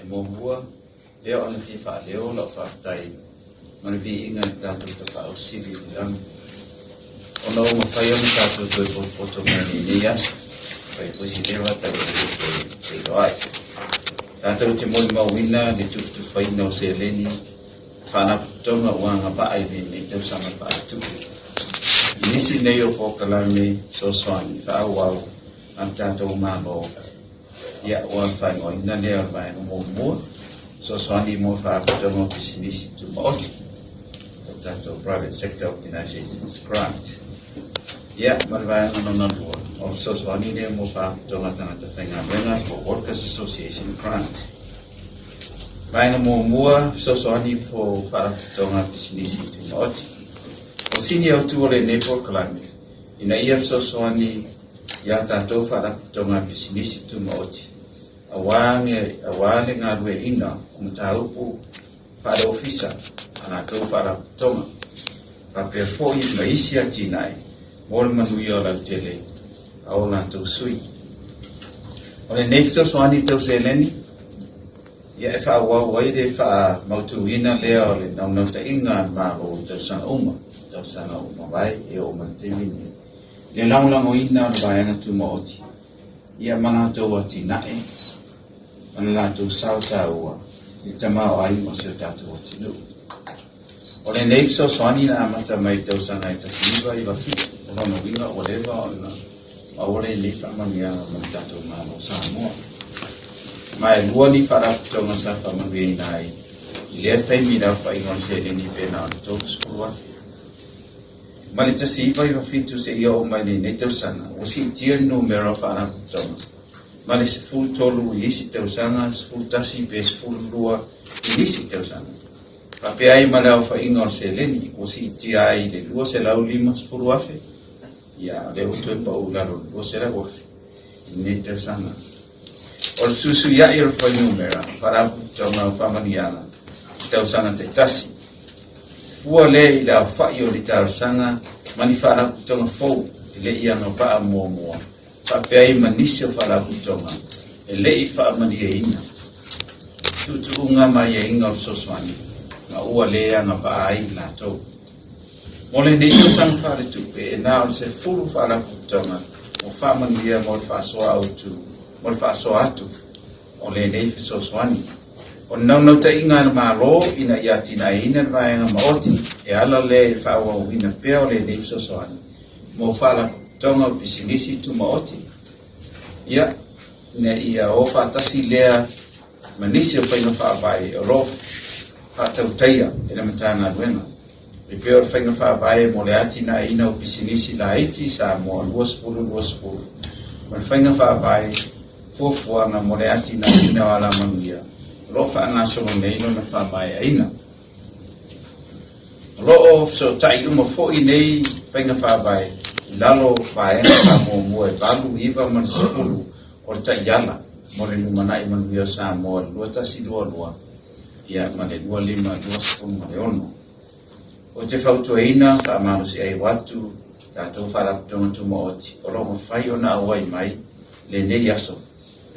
mua leo on fi fa leo lo fa tai man vi inga tanto fa o sivi lang ono mo fa yo ta to poto ni ya pai positivo ta ke doi tanto te mo ma wina ni Tufatufaina se leni fa na tonga wanga pa ai ni te sama pa tu nisi nei o pokalame so swani fa wa am tanto ma mo ya wa fa ngo ina le ba mo so swani mo fa tonga business to mo tanto private sector organizations grant ya marva no also swani le mo fa tonga tanga venga for workers association grant Baina mua so swani for para tonga business to mo o sini au tu ole ne por klami ina ia so swani ya tato para tonga business tu moti awange ngarwe ina umtaupu para ofisa ana to para tonga pa per foi maisia tinai mol manuia la tele au na to sui ole ne so swani to seleni ya fa wa de fa mautuina leo le no ta inga ma o to san uma sana o vai e o mantevini le lang o ina o vai na tu moti ia mana to wati nae mana to sauta o i tama o ai mo se tatu wati no o le nei so swani na mata mai to sana ita siva i va fit o no vinga o le va o le ni fa mania mo tatu ma o sa mo mai luoni para to no sa fa mo vi nai le tai mi da fa i mo se ni pena to sua Mali tasi vai va fitu se yo mali ne te sana o si tia numero fa toma mali se fu tolu isi te sana fu tasi pe fu lua isi te sana pa pe ai mala fa ingo se leni o si tia ai le lua se lau lima fu luafe ya le uto pa ularo o se la gofe ne te sana o susu ya ir fa numero para toma fa maniana te sana te tasi Fua le i la whai o li tarasanga, mani whara kutonga fau, le i anga paa mua. Whapea i manisi o whara kutonga, le i wha mani e ina. Tutu unga mai e inga o soswani, nga ua le anga paa ai la tau. Mole ne i sang whare tupe, e nā o se furu whara kutonga, o wha mani e mo le wha soa autu, mo le wha soa atu, o le ne i soswani. O nau ta inga na malo ina ia tina ina vaenga maoti e ala le whaua uina peo le nefso soani. Mo whala tonga pisinisi tu maoti. Ia, ne ia o whatasi lea manisi o whainga whaabai o ro whatautaia e na matana luenga. E peo o whainga whaabai mo le atina ina o pisinisi la iti sa mo luospulu. Mo le whainga whaabai fuafuanga mo le atina ina o ala manuia. Rofa ana so nei no na fa mai aina ro so tai uma fo i nei penga fa bai lalo bai na mo e balu iva man sulu o tai yala mo le mana i man vio sa mo lo ta si lo ia mane 2 mo le ono o te fautu aina fa manu si ai watu ta to fara to mo oti o lo mo fai ona wai mai le nei aso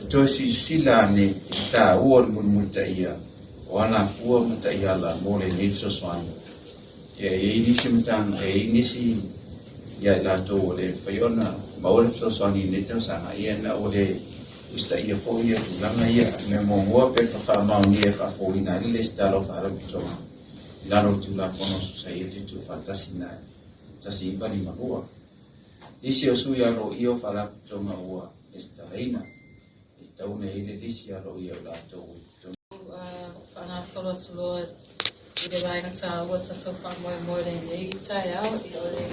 to si sila ne ta uol muta ia wana fua muta ia la mole ne so swani ya ini simtan ini si ya la to le fayona maole so swani ne ta sana ia na ole usta ia fo ia langa ia me mo mo pe fa ma ni fa fo ina le stalo fa ra to la no tu la kono society tu fantasina ta si pa ni magua isi o su ya ro io fa la to ma ua esta reina tau nei le lisi aro ia la tau. Ana solo tulo i de vaina ta o ta fa mo le nei ta ya i ole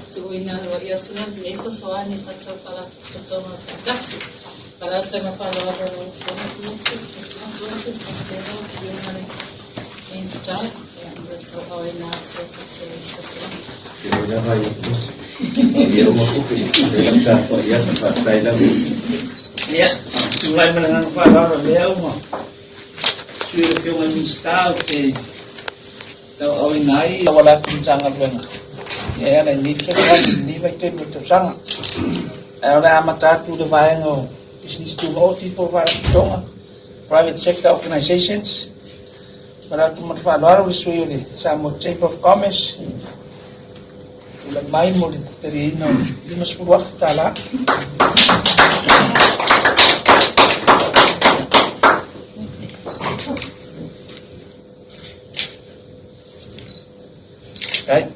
su ina o ia su nei so so ani ta para to ma fantastic. Para ta ma fa lo o no su Insta and so how in that so Pero ya va yo mo ku ki ta pa ya ta tai la Ya, mulai mendengar para beliau mah. Sudah kau install ke tahu awin nai awalnya bincang apa ni? Ya, ni sekarang ni macam itu sang. Awalnya amat tu dah bayang bisnis tu mau tipu para tonga. private sector organizations. Maraming magfalaro gusto yun sa Chamber of Commerce. Ulagmayin mo dito rin di mas puwak tala. Right?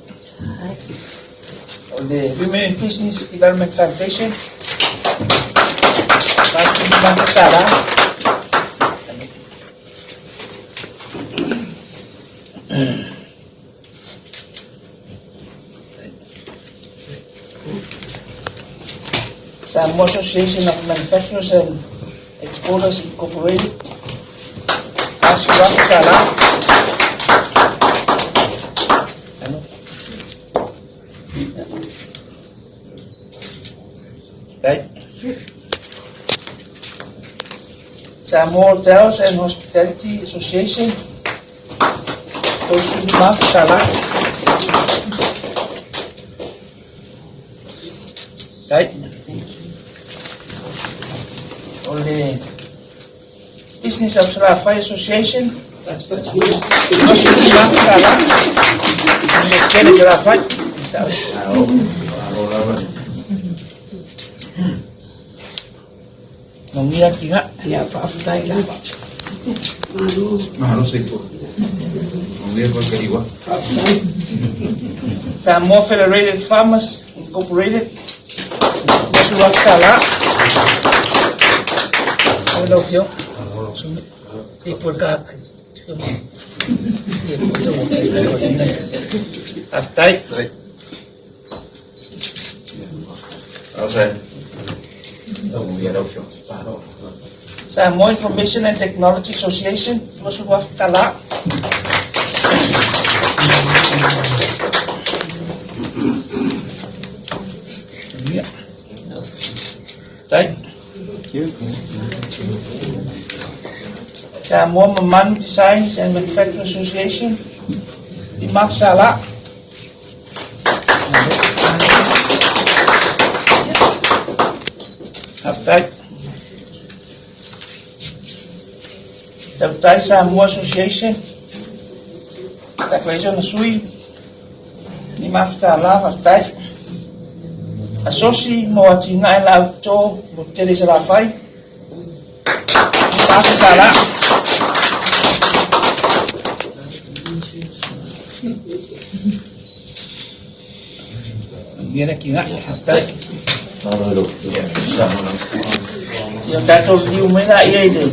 On the Women in Business Development Foundation. Bakit hindi lang tala? Samo Association of Manufacturers and Exporters Incorporated. Aswang Sala. Ano? Right. Samo Hotels and Hospitality Association. Aswang Sala. Right. Only Business of Sarafai Association. That's good. Nangiyak juga. Ya, Pak Abdai lah. Harus itu. Mungkin berkeliwa. Samo Federated Farmers Incorporated. Wakala. Hello, Phil. People got uptight. Samo Information and Technology Association. Was Wakala. Yeah. Right. Samo Maman Designs and Manufacturing Association. Di Maksala. Right. Tawtay Samo Association. Kafaiso na sui. Di Maksala. Right. Asosi mo at singain la auto buteri sa lafay. Bakit sala? Mira kinga. Yung dato liu may na iya ito.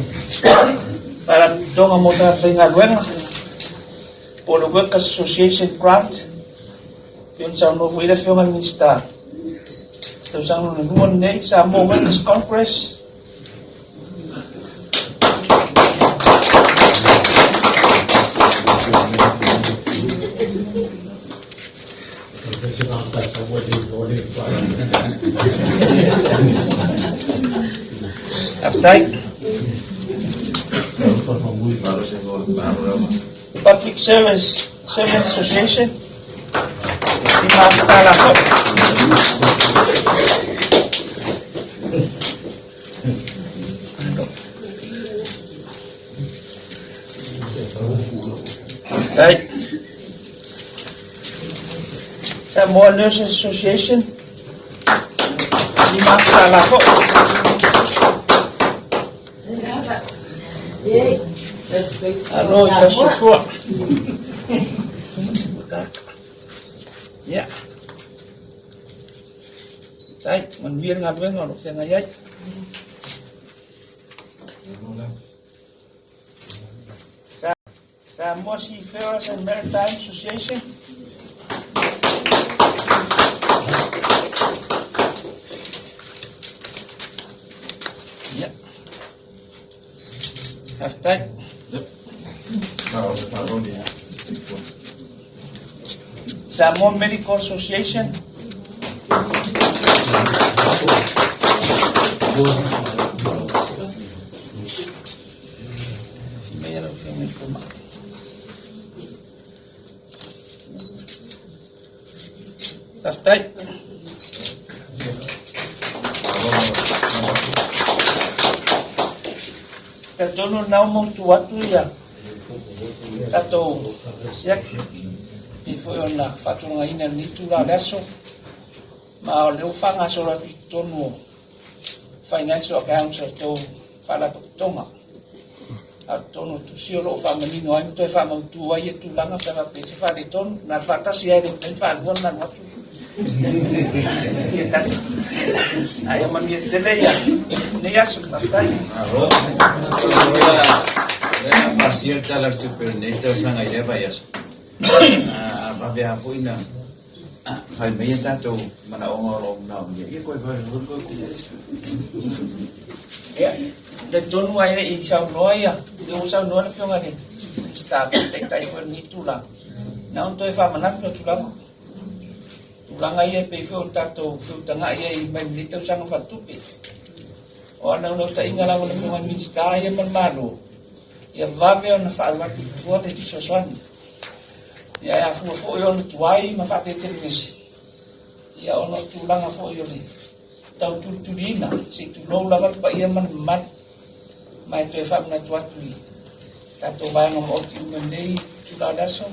Para doon ang muna pingalwen. Polo Workers Association grant. Yun sa unuwira yung alminsta. Terus ang nunun na sa Workers Congress. Uptight. Public Service Association. Imakala ko. Right. Samoa Nurses Association. Imakala ko. Ano, ko. Ya. Right, manwir nga doon, ano siya ngayay. Sa Seafarers and Maritime Association. Ya. Half time. Yep. Samoa Medical Association. Mayroon kami puma. Half time. tono nau mo tu atu ia. Tato siak i foi ona fatunga ina ni tu la leso. Ma o leo whanga sora pi tonu financial accounts to whala tonga. A tonu tu sio lo whamanino ai mto e whamautu ai e tu langa pewa pese whare tonu. Nā whakasi ai re pen whaluan na watu. Ai amani e tele ia. Ne asu tatai. Lea pasir talar tupe neta sanga ileva yaso. Babe hapuina. Hai mai tato mana ongoro na ia koi vai koi Ya, de tonu ai e sau noia, de usau noa na fionga ni. Sta te tai ko ni tula. Na on toi fa manak no tula. Tula ngai e pe fo tato fo tanga ai mai ni tau sanga fa tupe. O na no ta inga la mo na mi sta ia man malo. Ia vave ona fa ala ki fo de ki soswan. Ia ya fo yo no tuai ma fa te nisi. Ia ono tulanga fo yo ni. Tau tulina, si tu lo lawat pa ia man mai tu fa na tuatui. Tato vai no oti mendei tula daso.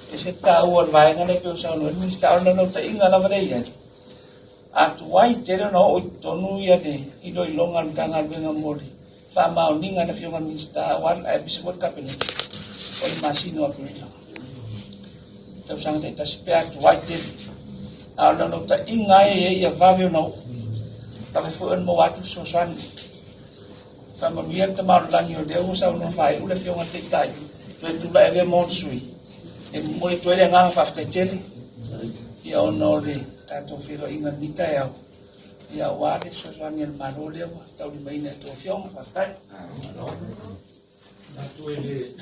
Ese tau on vai ngale pe sa no ni sta no ta inga la vareia. Atu wai tere no o tonu ia de ido ilongan tanga benga mori. Fa mau ninga na fionga ni sta wan ai bisot kapeni. On masino apena. Tau sang te taspe atu wai tere. Ala no ta inga ia vave no. Kami fuan mo watu sosan. Sama mian te mau langi o deu sa no fai ule fionga te tai. Me tu la eve monsui. E mo tu ele nga fa fte tele. Ia ono le tato filo inga nita ya. Ia wale sosan el marole tau di maina to fionga fa tai. Na tu ele